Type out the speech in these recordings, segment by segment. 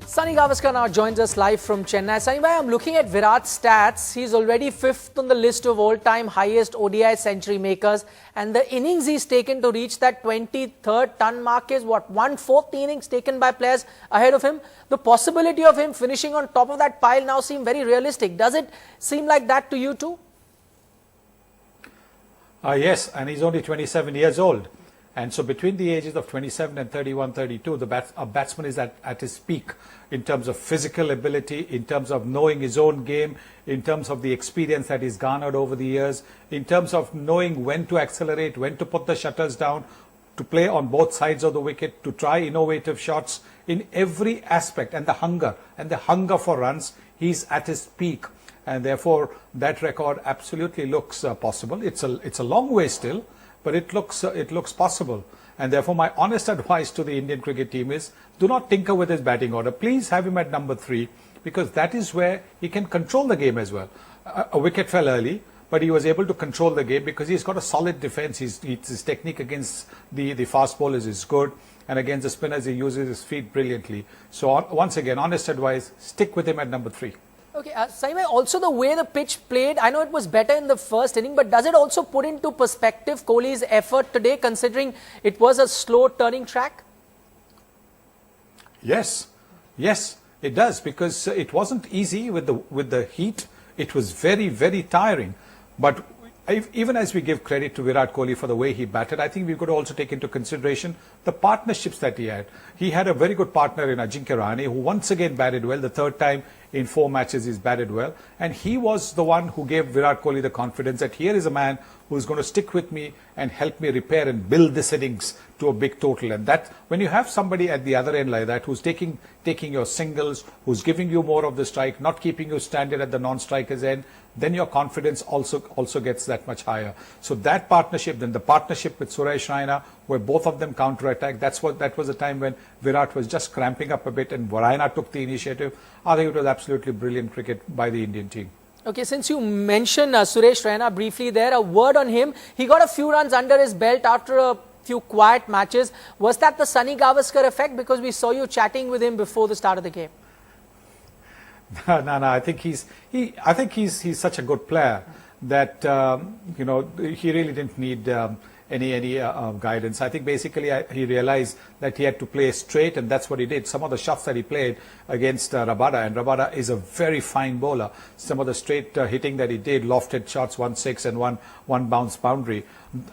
Sunil Gavaskar now joins us live from Chennai. Sunil, I'm looking at Virat's stats. He's already 5th on the list of all-time highest ODI century makers. And the innings he's taken to reach that 23rd ton mark is what? 1/4 innings taken by players ahead of him. The possibility of him finishing on top of that pile now seems very realistic. Does it seem like that to you too? Yes, and he's only 27 years old. And so between the ages of 27 and 31, 32, a batsman is at his peak in terms of physical ability, in terms of knowing his own game, in terms of the experience that he's garnered over the years, in terms of knowing when to accelerate, when to put the shutters down, to play on both sides of the wicket, to try innovative shots in every aspect, and the hunger for runs, he's at his peak. And therefore, that record absolutely looks possible. It's a long way still, but it looks possible. And therefore, my honest advice to the Indian cricket team is, do not tinker with his batting order. Please have him at number 3, because that is where he can control the game as well. A wicket fell early, but he was able to control the game because he's got a solid defense. His technique against the fast bowlers is good, and against the spinners, he uses his feet brilliantly. So once again, honest advice, stick with him at number 3. Okay, Saima, also the way the pitch played, I know it was better in the first inning, but does it also put into perspective Kohli's effort today, considering it was a slow turning track? Yes, it does, because it wasn't easy with the heat. It was very, very tiring. But even as we give credit to Virat Kohli for the way he batted, I think we've got to also take into consideration the partnerships that he had. He had a very good partner in Ajinkya Rahane, who once again batted well. The third time in 4 matches he's batted well. And he was the one who gave Virat Kohli the confidence that here is a man who's going to stick with me and help me repair and build this innings to a big total. And that, when you have somebody at the other end like that, who's taking your singles, who's giving you more of the strike, not keeping you stranded at the non-striker's end, then your confidence also gets that much higher. So that partnership, then the partnership with Suresh, Raina, where both of them counter-attack, that was a time when Virat was just cramping up a bit and Raina took the initiative. I think it was absolutely brilliant cricket by the Indian team. Okay, since you mentioned Suresh Raina briefly there, a word on him. He got a few runs under his belt after a few quiet matches. Was that the Sunil Gavaskar effect? Because we saw you chatting with him before the start of the game. No. I think he's such a good player that he really didn't need any guidance. I think basically he realized that he had to play straight, and that's what he did. Some of the shots that he played against Rabada, and Rabada is a very fine bowler. Some of the straight hitting that he did, lofted shots, 1-6 and one bounce boundary.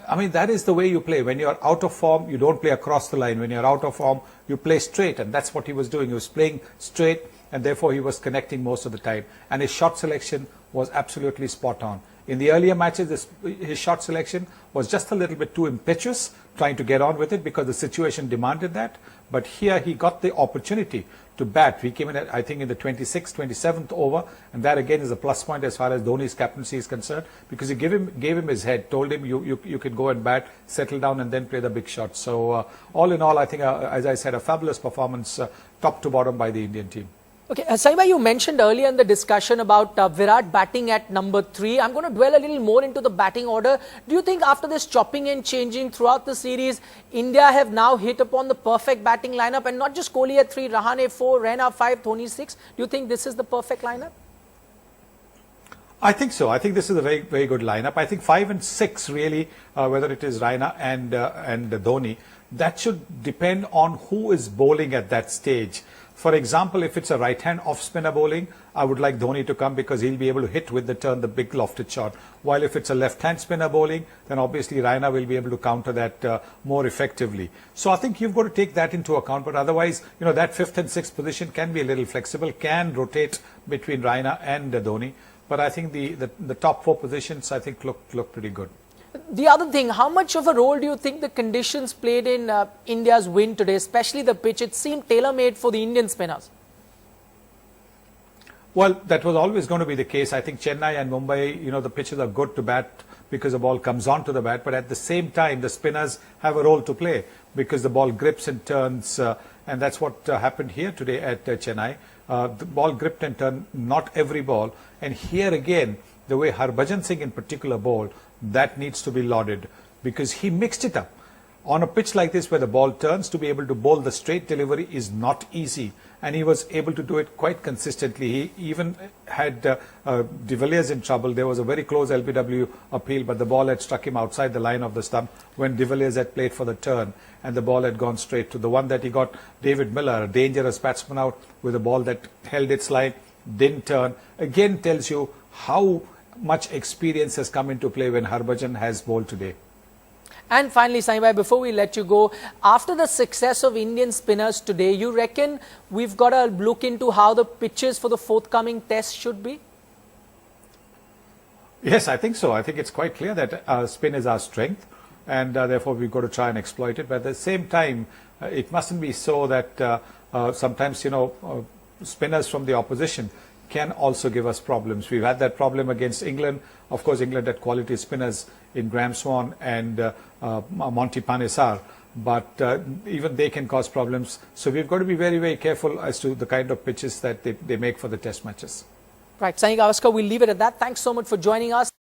I mean, that is the way you play. When you're out of form, you don't play across the line. When you're out of form, you play straight, and that's what he was doing. He was playing straight, and therefore he was connecting most of the time. And his shot selection was absolutely spot on. In the earlier matches, his shot selection was just a little bit too impetuous, trying to get on with it because the situation demanded that. But here he got the opportunity to bat. We came in, I think, in the 26th, 27th over, and that again is a plus point as far as Dhoni's captaincy is concerned, because he gave him his head, told him you can go and bat, settle down, and then play the big shots. So all in all, I think, as I said, a fabulous performance, top to bottom by the Indian team. Okay, Saima, you mentioned earlier in the discussion about Virat batting at number 3. I'm going to dwell a little more into the batting order. Do you think after this chopping and changing throughout the series, India have now hit upon the perfect batting lineup, and not just Kohli at 3, Rahane 4, Raina 5, Dhoni 6? Do you think this is the perfect lineup? I think so. I think this is a very, very good lineup. I think 5 and 6 really, whether it is Raina and Dhoni, that should depend on who is bowling at that stage. For example, if it's a right-hand off-spinner bowling, I would like Dhoni to come because he'll be able to hit with the turn the big lofted shot. While if it's a left-hand spinner bowling, then obviously Raina will be able to counter that more effectively. So I think you've got to take that into account. But otherwise, that 5th and 6th position can be a little flexible, can rotate between Raina and Dhoni. But I think the top 4 positions, I think, look pretty good. The other thing, how much of a role do you think the conditions played in India's win today, especially the pitch? It seemed tailor-made for the Indian spinners. Well, that was always going to be the case. I think Chennai and Mumbai, the pitches are good to bat because the ball comes onto the bat. But at the same time, the spinners have a role to play because the ball grips and turns. And that's what happened here today at Chennai. The ball gripped and turned, not every ball. And here again, the way Harbhajan Singh in particular bowled, that needs to be lauded because he mixed it up. On a pitch like this where the ball turns, to be able to bowl the straight delivery is not easy. And he was able to do it quite consistently. He even had de Villiers in trouble. There was a very close LBW appeal, but the ball had struck him outside the line of the stump when de Villiers had played for the turn, and the ball had gone straight to the one that he got David Miller, a dangerous batsman, out with a ball that held its line, didn't turn. Again tells you how much experience has come into play when Harbhajan has bowled today. And finally, Saibhai, before we let you go, after the success of Indian spinners today, you reckon we've got to look into how the pitches for the forthcoming test should be? Yes, I think so. I think it's quite clear that spin is our strength, and therefore we've got to try and exploit it. But at the same time, it mustn't be so that sometimes, spinners from the opposition can also give us problems. We've had that problem against England. Of course, England had quality spinners in Graham Swan and Monty Panesar, but even they can cause problems. So we've got to be very, very careful as to the kind of pitches that they make for the test matches. Right, Sunil Gavaskar, we'll leave it at that. Thanks so much for joining us.